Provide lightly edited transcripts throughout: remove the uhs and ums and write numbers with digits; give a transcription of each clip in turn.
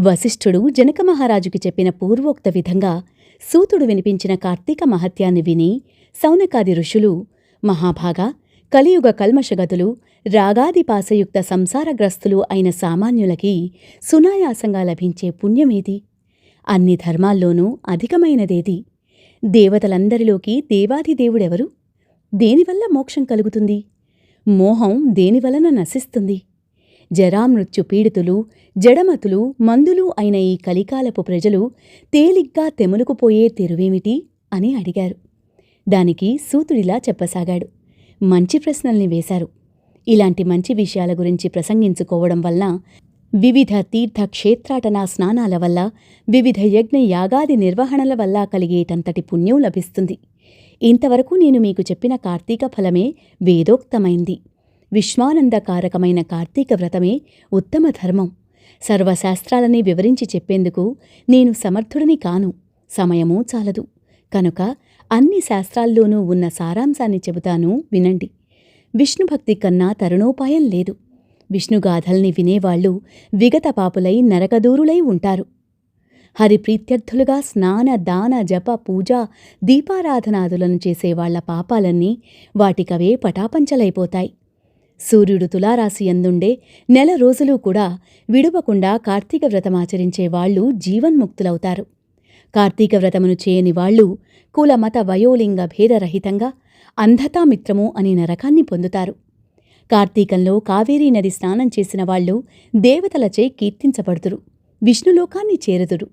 వశిష్ఠుడు జనక మహారాజుకి చెప్పిన పూర్వోక్త విధంగా సూతుడు వినిపించిన కార్తీక మహత్యాన్ని విని సౌనకాది ఋషులు, మహాభాగా, కలియుగ కల్మషగతులు, రాగాదిపాసయుక్త సంసారగ్రస్తులు అయిన సామాన్యులకి సునాయాసంగా లభించే పుణ్యమేది? అన్ని ధర్మాల్లోనూ అధికమైనదేది? దేవతలందరిలోకి దేవాధిదేవుడెవరు? దేనివల్ల మోక్షం కలుగుతుంది? మోహం దేనివలన నశిస్తుంది? జరామృత్యు పీడితులు, జడమతులు, మందులు అయిన ఈ కలికాలపు ప్రజలు తేలిగ్గా తెములుకుపోయే తెరువేమిటి అని అడిగారు. దానికి సూతుడిలా చెప్పసాగాడు. మంచి ప్రశ్నల్ని వేశారు. ఇలాంటి మంచి విషయాల గురించి ప్రసంగించుకోవడం వల్ల, వివిధ తీర్థక్షేత్రాటనా స్నానాల వల్ల, వివిధ యజ్ఞ యాగాది నిర్వహణల వల్ల కలిగేటంతటి పుణ్యం లభిస్తుంది. ఇంతవరకు నేను మీకు చెప్పిన కార్తీక ఫలమే వేదోక్తమైంది. విశ్వానందకారకమైన కార్తీక వ్రతమే ఉత్తమ ధర్మం. సర్వశాస్త్రాలని వివరించి చెప్పేందుకు నేను సమర్థుడిని కాను, సమయమూ చాలదు. కనుక అన్ని శాస్త్రాల్లోనూ ఉన్న సారాంశాన్ని చెబుతాను, వినండి. విష్ణుభక్తి కన్నా తరుణోపాయం లేదు. విష్ణుగాథల్ని వినేవాళ్లు విగత పాపులై నరకదూరులై ఉంటారు. హరిప్రీత్యర్థులుగా స్నాన, దాన, జప, పూజ, దీపారాధనాదులను చేసేవాళ్ల పాపాలన్నీ వాటికవే పటాపంచలైపోతాయి. సూర్యుడు తులారాశి యందుండే నెల రోజులు కూడా విడువకుండా కార్తీక వ్రతమాచరించేవాళ్లు జీవన్ముక్తులవుతారు. కార్తీక వ్రతమును చేయని వాళ్లు కులమత వయోలింగ భేదరహితంగా అంధతామిత్రము అని నరకాన్ని పొందుతారు. కార్తీకంలో కావేరీ నది స్నానం చేసిన వాళ్లు దేవతలచే కీర్తించబడుతురు, విష్ణులోకాన్ని చేరుదురు.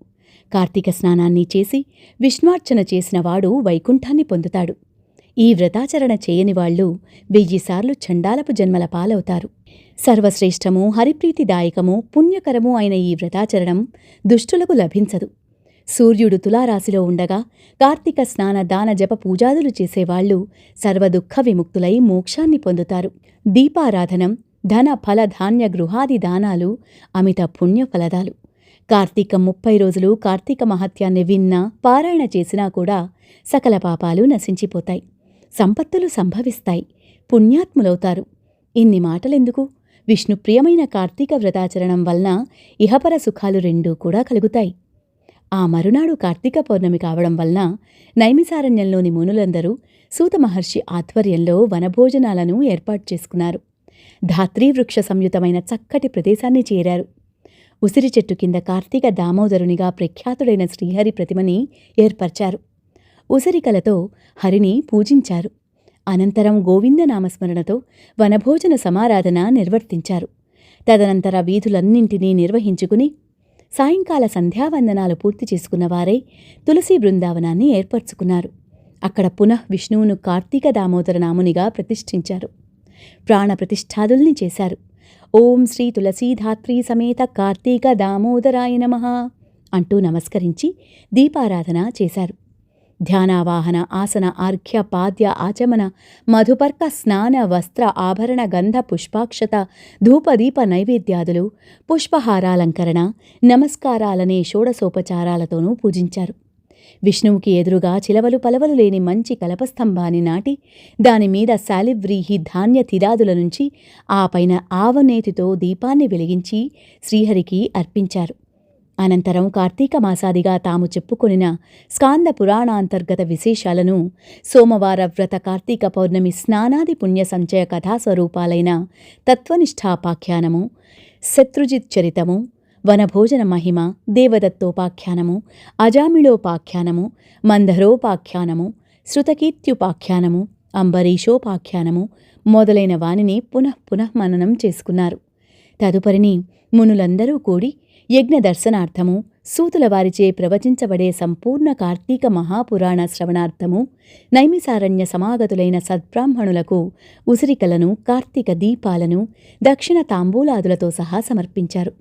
కార్తీక స్నానాన్ని చేసి విష్ణార్చన చేసినవాడు వైకుంఠాన్ని పొందుతాడు. ఈ వ్రతాచరణ చేయనివాళ్లు 1000 సార్లు చండాలపు జన్మల పాలవుతారు. సర్వశ్రేష్టము, హరిప్రీతిదాయకము, పుణ్యకరము అయిన ఈ వ్రతాచరణం దుష్టులకు లభించదు. సూర్యుడు తులారాశిలో ఉండగా కార్తీక స్నాన, దాన, జప, పూజాదులు చేసేవాళ్లు సర్వదుఃఖ విముక్తులై మోక్షాన్ని పొందుతారు. దీపారాధనం, ధన, ఫల, ధాన్య, గృహాది దానాలు అమిత పుణ్యఫలదాలు. కార్తీకం 30 రోజులు కార్తీక మహత్యాన్ని విన్నా, పారాయణ చేసినా కూడా సకల పాపాలు నశించిపోతాయి, సంపత్తులు సంభవిస్తాయి, పుణ్యాత్ములవుతారు. ఇన్ని మాటలెందుకు? విష్ణుప్రియమైన కార్తీక వ్రతాచరణం వలన ఇహపర సుఖాలు రెండూ కూడా కలుగుతాయి. ఆ మరునాడు కార్తీక పౌర్ణమి కావడం వలన నైమిసారణ్యంలోని మునులందరూ సూత మహర్షి ఆధ్వర్యంలో వనభోజనాలను ఏర్పాటు చేసుకున్నారు. ధాత్రీవృక్ష సంయుతమైన చక్కటి ప్రదేశాన్ని చేరారు. ఉసిరి చెట్టు కింద కార్తీక దామోదరునిగా ప్రఖ్యాతుడైన శ్రీహరి ప్రతిమని ఏర్పర్చారు. ఉసిరికలతో హరిని పూజించారు. అనంతరం గోవిందనామస్మరణతో వనభోజన సమారాధన నిర్వర్తించారు. తదనంతర వీధులన్నింటినీ నిర్వహించుకుని సాయంకాల సంధ్యావందనాలు పూర్తి చేసుకున్నవారై తులసీ బృందావనాన్ని ఏర్పరచుకున్నారు. అక్కడ పునః విష్ణువును కార్తీక దామోదర నామునిగా ప్రతిష్ఠించారు. ప్రాణప్రతిష్ఠాదుల్ని చేశారు. ఓం శ్రీ తులసీధాత్రీ సమేత కార్తీక దామోదరాయ నమః అంటూ నమస్కరించి దీపారాధన చేశారు. ధ్యానావాహన, ఆసన, ఆర్ఘ్య, పాద్య, ఆచమన, మధుపర్క, స్నాన, వస్త్ర, ఆభరణ, గంధ, పుష్పాక్షత, ధూపదీప నైవేద్యాదులు, పుష్పహారాలంకరణ, నమస్కారాలనే షోడశోపచారాలతోనూ పూజించారు. విష్ణువుకి ఎదురుగా చిలవలు పలవలు లేని మంచి కలపస్తంభాన్ని నాటి దానిమీద శాలివ్రీహి ధాన్య తిరాదుల నుంచి ఆ పైన ఆవనేతితో దీపాన్ని వెలిగించి శ్రీహరికి అర్పించారు. అనంతరం కార్తీక మాసాదిగా తాము చెప్పుకొనిన స్కాంద పురాణాంతర్గత విశేషాలను, సోమవార వ్రత, కార్తీక పౌర్ణమి స్నానాది పుణ్య సంచయ కథాస్వరూపాలైన తత్వనిష్టాపాఖ్యానము, శత్రుజిత్ చరితము, వనభోజన మహిమ, దేవదత్తోపాఖ్యానము, అజామిళోపాఖ్యానము, మందరోపాఖ్యానము, శృతకీర్త్యుపాఖ్యానము, అంబరీషోపాఖ్యానము మొదలైన వానిని పునః మననం చేసుకున్నారు. తదుపరిని మునులందరూ కూడి యజ్ఞ దర్శనార్థము, సూతుల వారిచే ప్రవచించబడే సంపూర్ణ కార్తీక మహాపురాణ శ్రవణార్థము నైమిసారణ్య సమాగతులైన సద్బ్రాహ్మణులకు ఉసిరికలను, కార్తీక దీపాలను, దక్షిణ తాంబూలాదులతో సహా సమర్పించారు.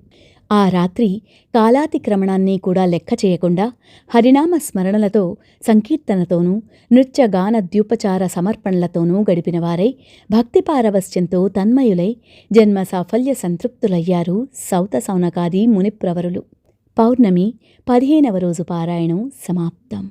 ఆ రాత్రి కాలాతిక్రమణాన్ని కూడా లెక్క చేయకుండా హరినామ స్మరణలతో, సంకీర్తనతోనూ, నృత్యగాన ద్యూపచార సమర్పణలతోనూ గడిపిన వారై భక్తిపారవస్యంతో తన్మయులై జన్మ సాఫల్య సంతృప్తులయ్యారు సౌత సౌనకాది మునిప్రవరులు. పౌర్ణమి 15వ రోజు పారాయణం సమాప్తం.